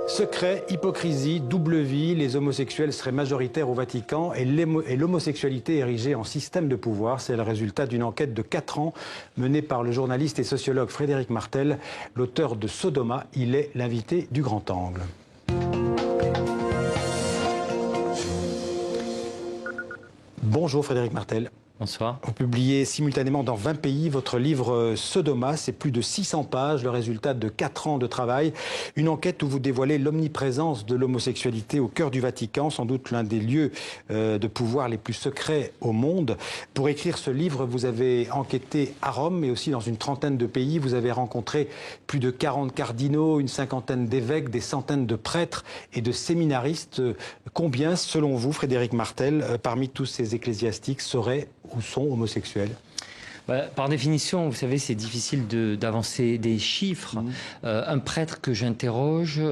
Secret, hypocrisie, double vie, les homosexuels seraient majoritaires au Vatican et l'homosexualité érigée en système de pouvoir. C'est le résultat d'une enquête de 4 ans menée par le journaliste et sociologue Frédéric Martel, l'auteur de Sodoma. Il est l'invité du Grand Angle. Bonjour Frédéric Martel. Bonsoir. Vous publiez simultanément dans 20 pays votre livre Sodoma, c'est plus de 600 pages, le résultat de 4 ans de travail. Une enquête où vous dévoilez l'omniprésence de l'homosexualité au cœur du Vatican, sans doute l'un des lieux de pouvoir les plus secrets au monde. Pour écrire ce livre, vous avez enquêté à Rome, mais aussi dans une trentaine de pays. Vous avez rencontré plus de 40 cardinaux, une cinquantaine d'évêques, des centaines de prêtres et de séminaristes. Combien, selon vous, Frédéric Martel, parmi tous ces ecclésiastiques seraient ou sont homosexuels? Par définition, vous savez, c'est difficile d'avancer des chiffres. Un prêtre que j'interroge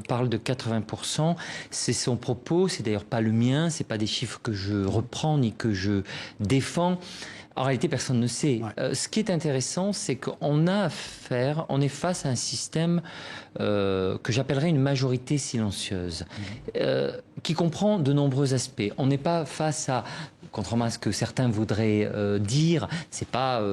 parle de 80%. C'est son propos, c'est d'ailleurs pas le mien, c'est pas des chiffres que je reprends ni que je défends. En réalité, personne ne sait. Ce qui est intéressant, c'est qu'on a affaire, on est face à un système que j'appellerais une majorité silencieuse, qui comprend de nombreux aspects. On n'est pas face à, contrairement à ce que certains voudraient dire, c'est pas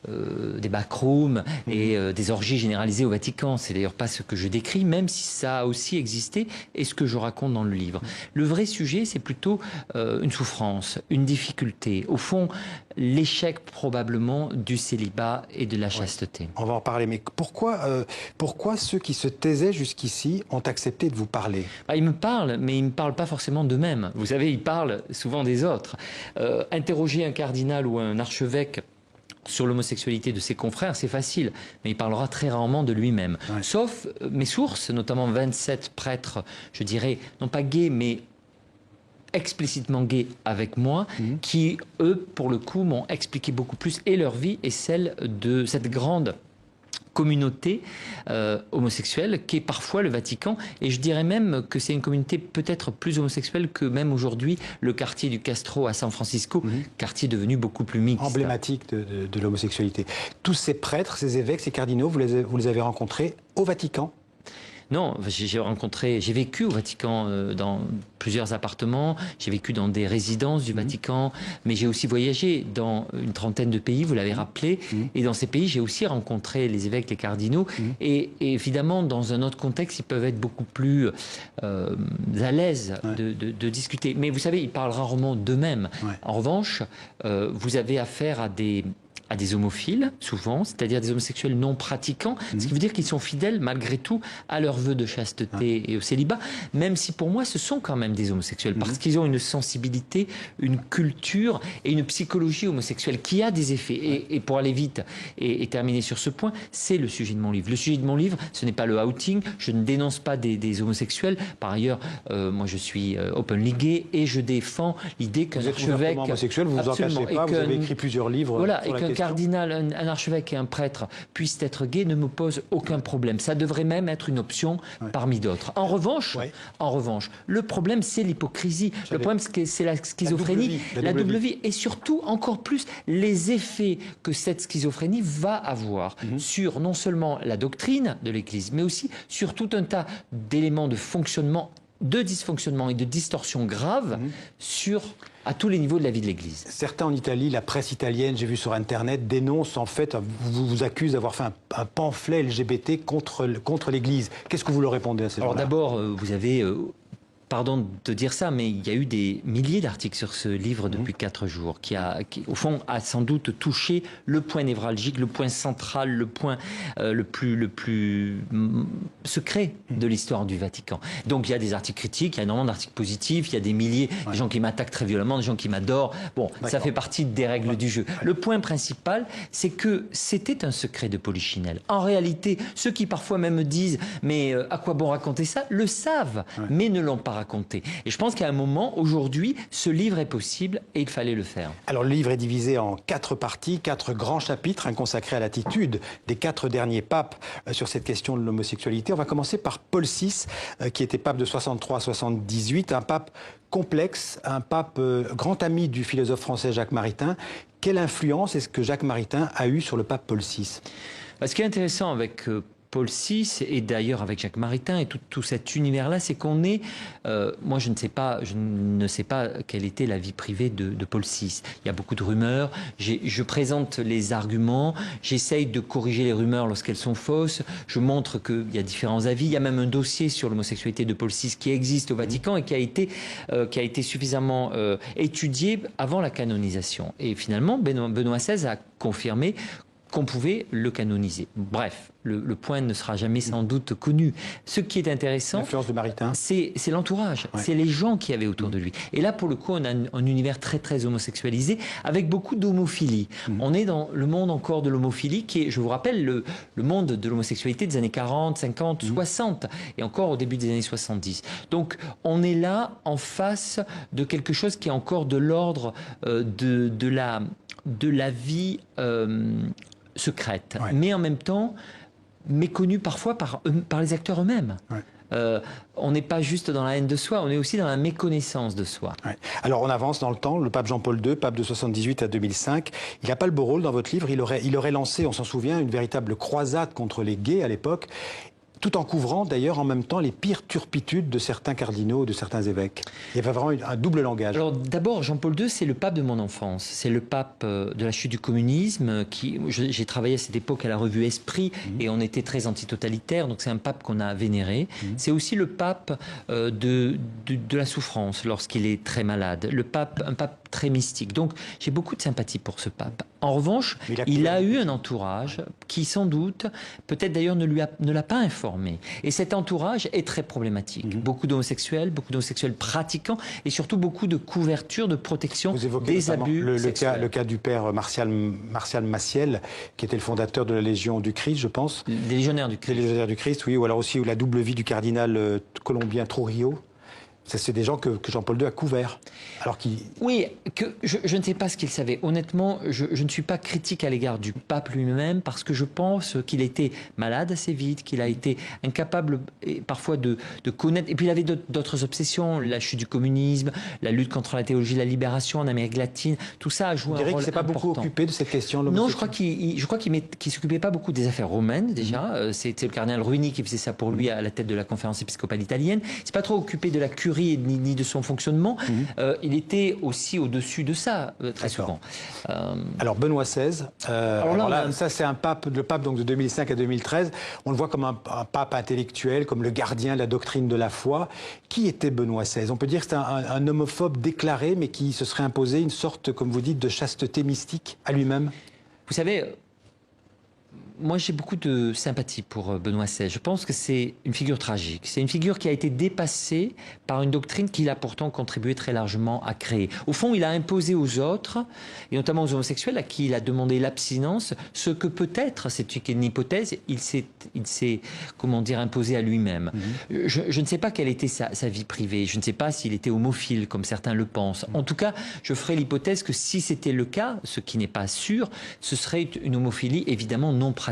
des backrooms et des orgies généralisées au Vatican. C'est d'ailleurs pas ce que je décris, même si ça a aussi existé et ce que je raconte dans le livre. Le vrai sujet, c'est plutôt une souffrance, une difficulté. Au fond, l'échec probablement du célibat et de la chasteté. On va en parler, mais pourquoi ceux qui se taisaient jusqu'ici ont accepté de vous parler? Ils me parlent, mais ils ne me parlent pas forcément d'eux-mêmes. Vous savez, ils parlent souvent des autres. Interroger un cardinal ou un archevêque sur l'homosexualité de ses confrères, c'est facile, mais il parlera très rarement de lui-même. Sauf mes sources, notamment 27 prêtres, je dirais, non pas gays, mais explicitement gays avec moi, qui, eux, pour le coup, m'ont expliqué beaucoup plus, et leur vie, et celle de cette grande communauté homosexuelle qui est parfois le Vatican, et je dirais même que c'est une communauté peut-être plus homosexuelle que même aujourd'hui le quartier du Castro à San Francisco, quartier devenu beaucoup plus mixte. Emblématique de l'homosexualité. Tous ces prêtres, ces évêques, ces cardinaux, vous les avez rencontrés au Vatican? Non, j'ai vécu au Vatican dans plusieurs appartements, j'ai vécu dans des résidences du Vatican, mais j'ai aussi voyagé dans une trentaine de pays, vous l'avez rappelé, et dans ces pays, j'ai aussi rencontré les évêques, les cardinaux, et évidemment, dans un autre contexte, ils peuvent être beaucoup plus à l'aise de discuter. Mais vous savez, ils parlent rarement d'eux-mêmes. En revanche, vous avez affaire à des homophiles, souvent, c'est-à-dire des homosexuels non pratiquants, ce qui veut dire qu'ils sont fidèles, malgré tout, à leur vœu de chasteté et au célibat, même si pour moi, ce sont quand même des homosexuels, parce qu'ils ont une sensibilité, une culture et une psychologie homosexuelle qui a des effets. Et pour aller vite et terminer sur ce point, c'est le sujet de mon livre. Le sujet de mon livre, ce n'est pas le outing, je ne dénonce pas des homosexuels. Par ailleurs, moi, je suis openly gay et je défends l'idée qu'un archevêque... homosexuel, vous vous en cachez pas, vous avez écrit plusieurs livres sur la question. Cardinal, un archevêque et un prêtre puissent être gays ne me pose aucun problème. Ça devrait même être une option parmi d'autres. En revanche, le problème, c'est l'hypocrisie. Le problème, c'est la schizophrénie, la double vie. Et surtout, encore plus, les effets que cette schizophrénie va avoir sur non seulement la doctrine de l'Église, mais aussi sur tout un tas d'éléments de fonctionnement, de dysfonctionnement et de distorsion grave à tous les niveaux de la vie de l'Église. Certains en Italie, la presse italienne, j'ai vu sur Internet, dénoncent en fait, vous accusent d'avoir fait un pamphlet LGBT contre l'Église. Qu'est-ce que vous leur répondez à ces gens-là? Alors d'abord, vous avez... Pardon de dire ça, mais il y a eu des milliers d'articles sur ce livre depuis 4 jours, qui, au fond, a sans doute touché le point névralgique, le point central, le point le plus secret de l'histoire du Vatican. Donc il y a des articles critiques, il y a énormément d'articles positifs, il y a des milliers, des gens qui m'attaquent très violemment, des gens qui m'adorent. Bon, ça fait partie des règles du jeu. Le point principal, c'est que c'était un secret de Polichinelle. En réalité, ceux qui parfois même disent « mais à quoi bon raconter ça ?» le savent, mais ne l'ont pas raconter. Et je pense qu'à un moment, aujourd'hui, ce livre est possible et il fallait le faire. Alors le livre est divisé en 4 parties, 4 grands chapitres consacrés à l'attitude des 4 derniers papes sur cette question de l'homosexualité. On va commencer par Paul VI, qui était pape de 63 à 78, un pape complexe, un pape grand ami du philosophe français Jacques Maritain. Quelle influence est-ce que Jacques Maritain a eu sur le pape Paul VI? Ce qui est intéressant avec Paul VI, et d'ailleurs avec Jacques Maritain et tout cet univers-là, c'est qu'on est... moi, je ne sais pas quelle était la vie privée de Paul VI. Il y a beaucoup de rumeurs. Je présente les arguments. J'essaye de corriger les rumeurs lorsqu'elles sont fausses. Je montre qu'il y a différents avis. Il y a même un dossier sur l'homosexualité de Paul VI qui existe au Vatican et qui a été suffisamment étudié avant la canonisation. Et finalement, Benoît XVI a confirmé qu'on pouvait le canoniser. Bref, le point ne sera jamais sans doute connu. Ce qui est intéressant, l'influence de Maritain, c'est l'entourage, c'est les gens qui avaient autour de lui. Et là, pour le coup, on a un univers très très homosexualisé, avec beaucoup d'homophilie. On est dans le monde encore de l'homophilie, qui est, je vous rappelle, le monde de l'homosexualité des années 40, 50, 60, et encore au début des années 70. Donc, on est là en face de quelque chose qui est encore de l'ordre de la vie secrète, mais en même temps méconnue parfois par les acteurs eux-mêmes. On n'est pas juste dans la haine de soi, on est aussi dans la méconnaissance de soi. Alors on avance dans le temps, le pape Jean-Paul II, pape de 78 à 2005, il n'a pas le beau rôle dans votre livre, il aurait lancé, on s'en souvient, une véritable croisade contre les gays à l'époque, tout en couvrant d'ailleurs en même temps les pires turpitudes de certains cardinaux, de certains évêques. Il y avait vraiment un double langage. Alors d'abord, Jean-Paul II, c'est le pape de mon enfance. C'est le pape de la chute du communisme. J'ai travaillé à cette époque à la revue Esprit et on était très antitotalitaire, donc c'est un pape qu'on a vénéré. C'est aussi le pape de la souffrance lorsqu'il est très malade. Un pape très mystique. Donc j'ai beaucoup de sympathie pour ce pape. En revanche, il a eu un entourage qui sans doute, peut-être d'ailleurs ne l'a pas informé. Et cet entourage est très problématique. Beaucoup d'homosexuels pratiquants et surtout beaucoup de couverture, de protection des abus sexuels. Le cas du père Martial Maciel, qui était le fondateur de la Légion du Christ, je pense. Des légionnaires du Christ. Des légionnaires du Christ, oui. Ou alors aussi la double vie du cardinal colombien Trujillo. C'est des gens que Jean-Paul II a couverts. Oui, je ne sais pas ce qu'il savait. Honnêtement, je ne suis pas critique à l'égard du pape lui-même parce que je pense qu'il était malade assez vite, qu'il a été incapable parfois de connaître. Et puis il avait d'autres obsessions, la chute du communisme, la lutte contre la théologie de la libération en Amérique latine. Tout ça a joué un rôle important. Vous direz qu'il ne s'est pas beaucoup occupé de cette question? Non, je crois qu'il ne s'occupait pas beaucoup des affaires romaines déjà. C'était le cardinal Ruini qui faisait ça pour lui à la tête de la conférence épiscopale italienne. Il ne s'est pas trop occupé de la curie ni de son fonctionnement. Il était aussi au-dessus de ça, très souvent. Alors Benoît XVI, ça c'est le pape donc, de 2005 à 2013. On le voit comme un pape intellectuel, comme le gardien de la doctrine de la foi. Qui était Benoît XVI? On peut dire que c'est un homophobe déclaré, mais qui se serait imposé une sorte, comme vous dites, de chasteté mystique à lui-même. Vous savez, moi, j'ai beaucoup de sympathie pour Benoît XVI. Je pense que c'est une figure tragique. C'est une figure qui a été dépassée par une doctrine qu'il a pourtant contribué très largement à créer. Au fond, il a imposé aux autres, et notamment aux homosexuels, à qui il a demandé l'abstinence, ce que peut-être, c'est une hypothèse, il s'est, comment dire, imposé à lui-même. Je ne sais pas quelle était sa vie privée. Je ne sais pas s'il était homophile, comme certains le pensent. En tout cas, je ferai l'hypothèse que si c'était le cas, ce qui n'est pas sûr, ce serait une homophilie évidemment non pratique.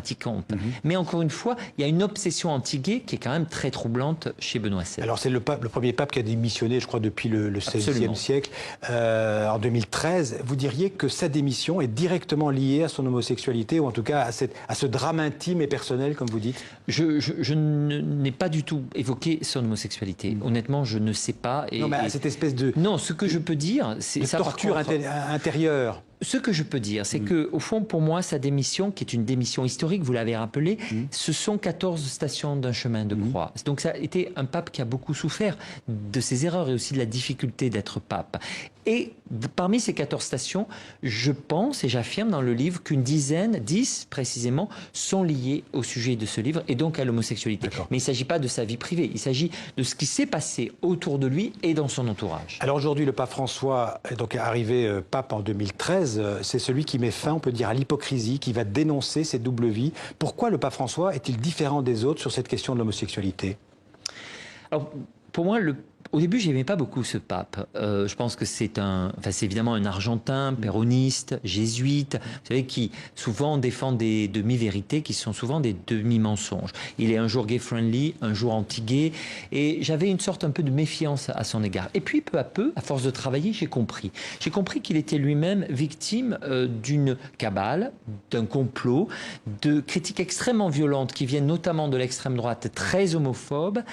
Mais encore une fois, il y a une obsession anti-gay qui est quand même très troublante chez Benoît XVI. Alors c'est le premier pape qui a démissionné, je crois, depuis le XVIe siècle, en 2013. Vous diriez que sa démission est directement liée à son homosexualité, ou en tout cas à ce drame intime et personnel, comme vous dites? Je n'ai pas du tout évoqué son homosexualité. Honnêtement, je ne sais pas. Non, mais à cette espèce de... Non, ce que je peux dire, c'est ça. Torture intérieure. Ce que je peux dire, c'est que, au fond, pour moi, sa démission, qui est une démission historique, vous l'avez rappelé, ce sont 14 stations d'un chemin de croix. Donc ça a été un pape qui a beaucoup souffert de ses erreurs et aussi de la difficulté d'être pape. Et parmi ces 14 stations, je pense et j'affirme dans le livre qu'une dizaine, 10 précisément, sont liées au sujet de ce livre et donc à l'homosexualité. Mais il ne s'agit pas de sa vie privée, il s'agit de ce qui s'est passé autour de lui et dans son entourage. Alors aujourd'hui, le pape François est donc arrivé pape en 2013. C'est celui qui met fin, on peut dire, à l'hypocrisie, qui va dénoncer cette double vie. Pourquoi le pape François est-il différent des autres sur cette question de l'homosexualité? Alors, pour moi, Au début, j'aimais pas beaucoup ce pape. Je pense que c'est évidemment un Argentin, péroniste, jésuite, vous savez, qui souvent défend des demi-vérités qui sont souvent des demi-mensonges. Il est un jour gay-friendly, un jour anti-gay, et j'avais une sorte un peu de méfiance à son égard. Et puis, peu à peu, à force de travailler, j'ai compris. J'ai compris qu'il était lui-même victime d'une cabale, d'un complot, de critiques extrêmement violentes qui viennent notamment de l'extrême droite, très homophobe,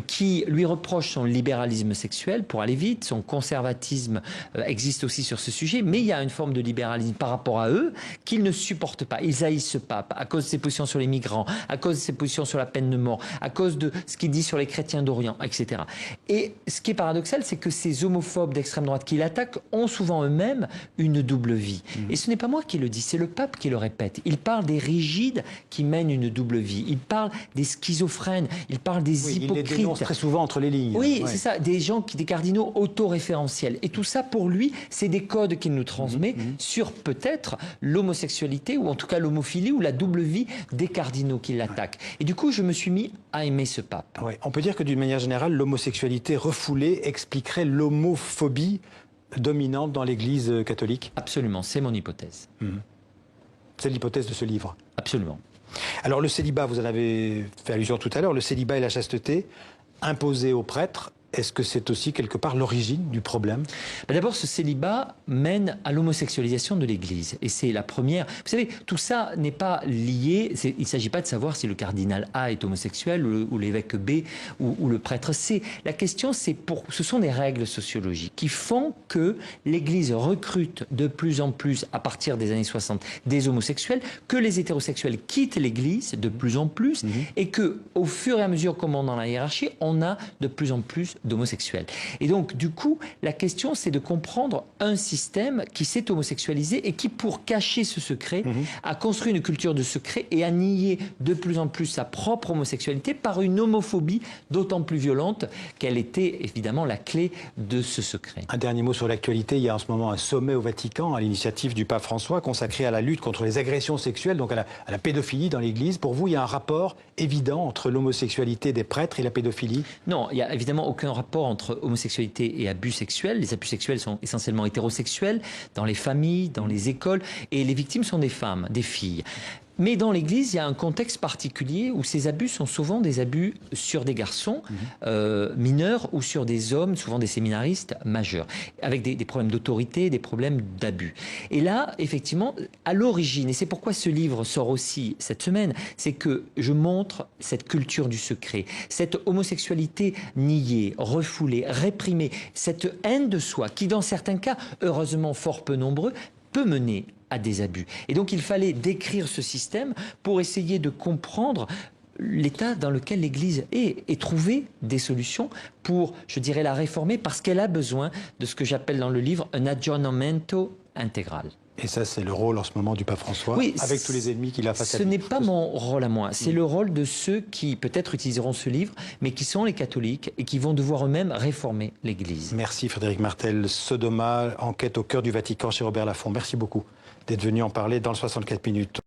qui lui reproche son libéralisme sexuel, pour aller vite, son conservatisme existe aussi sur ce sujet, mais il y a une forme de libéralisme par rapport à eux qu'ils ne supportent pas. Ils haïssent ce pape à cause de ses positions sur les migrants, à cause de ses positions sur la peine de mort, à cause de ce qu'il dit sur les chrétiens d'Orient, etc. Et ce qui est paradoxal, c'est que ces homophobes d'extrême droite qui l'attaquent ont souvent eux-mêmes une double vie. Et ce n'est pas moi qui le dis, c'est le pape qui le répète. Il parle des rigides qui mènent une double vie. Il parle des schizophrènes, il parle des hypocrites. Il les dénonce très souvent entre les lignes. Oui, c'est ça, des gens, des cardinaux autoréférentiels. Et tout ça, pour lui, c'est des codes qu'il nous transmet sur peut-être l'homosexualité, ou en tout cas l'homophilie, ou la double vie des cardinaux qui l'attaquent. Et du coup, je me suis mis à aimer ce pape. Ouais. On peut dire que d'une manière générale, l'homosexualité refoulée expliquerait l'homophobie dominante dans l'Église catholique? Absolument, c'est mon hypothèse. C'est l'hypothèse de ce livre. Absolument. Alors le célibat, vous en avez fait allusion tout à l'heure, le célibat et la chasteté imposés aux prêtres, est-ce que c'est aussi quelque part l'origine du problème? D'abord, ce célibat mène à l'homosexualisation de l'Église. Et c'est la première. Vous savez, tout ça n'est pas lié. Il ne s'agit pas de savoir si le cardinal A est homosexuel ou l'évêque B ou le prêtre C. La question, ce sont des règles sociologiques qui font que l'Église recrute de plus en plus, à partir des années 60, des homosexuels, que les hétérosexuels quittent l'Église de plus en plus, et que, au fur et à mesure qu'on monte dans la hiérarchie, on a de plus en plus d'homosexuels. Et donc, du coup, la question, c'est de comprendre un système qui s'est homosexualisé et qui, pour cacher ce secret, a construit une culture de secret et a nié de plus en plus sa propre homosexualité par une homophobie d'autant plus violente qu'elle était évidemment la clé de ce secret. Un dernier mot sur l'actualité. Il y a en ce moment un sommet au Vatican à l'initiative du pape François consacré à la lutte contre les agressions sexuelles, donc à la pédophilie dans l'Église. Pour vous, il y a un rapport évident entre l'homosexualité des prêtres et la pédophilie? Non, il n'y a évidemment aucun rapport entre homosexualité et abus sexuels. Les abus sexuels sont essentiellement hétérosexuels dans les familles, dans les écoles, et les victimes sont des femmes, des filles. Mais dans l'Église, il y a un contexte particulier où ces abus sont souvent des abus sur des garçons mineurs ou sur des hommes, souvent des séminaristes majeurs, avec des problèmes d'autorité, des problèmes d'abus. Et là, effectivement, à l'origine, et c'est pourquoi ce livre sort aussi cette semaine, c'est que je montre cette culture du secret, cette homosexualité niée, refoulée, réprimée, cette haine de soi qui, dans certains cas, heureusement fort peu nombreux, peut mener à des abus. Et donc il fallait décrire ce système pour essayer de comprendre l'état dans lequel l'Église est et trouver des solutions pour, je dirais, la réformer parce qu'elle a besoin de ce que j'appelle dans le livre un aggiornamento intégral. Et ça, c'est le rôle en ce moment du pape François, oui, avec tous les ennemis qu'il a face à lui. Ce n'est pas mon rôle à moi, c'est le rôle de ceux qui peut-être utiliseront ce livre, mais qui sont les catholiques et qui vont devoir eux-mêmes réformer l'Église. Merci Frédéric Martel. Sodoma, enquête au cœur du Vatican chez Robert Laffont. Merci beaucoup d'être venu en parler dans le 64 minutes.